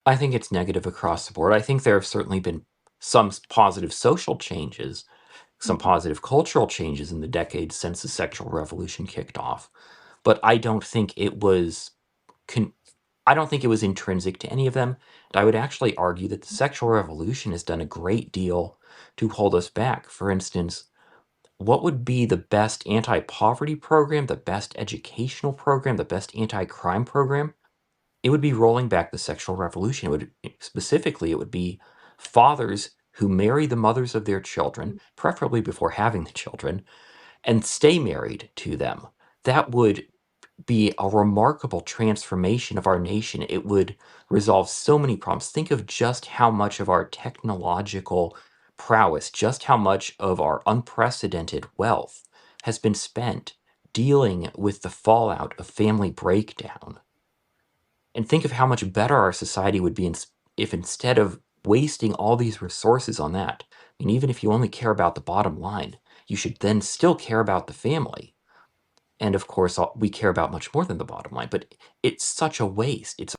I think it's negative across the board. I think there have certainly been some positive social changes, some Mhm. positive cultural changes in the decades since the sexual revolution kicked off. But I don't think it was con- I don't think it was intrinsic to any of them. And I would actually argue that the sexual revolution has done a great deal to hold us back. For instance, what would be the best anti-poverty program, the best educational program, the best anti-crime program? It would be rolling back the sexual revolution. It would be fathers who marry the mothers of their children, preferably before having the children, and stay married to them. That would be a remarkable transformation of our nation. It would resolve so many problems. Think of just how much of our technological prowess, just how much of our unprecedented wealth has been spent dealing with the fallout of family breakdown. And think of how much better our society would be if instead of wasting all these resources on that, and even if you only care about the bottom line, you should then still care about the family. And of course, we care about much more than the bottom line, but it's such a waste. It's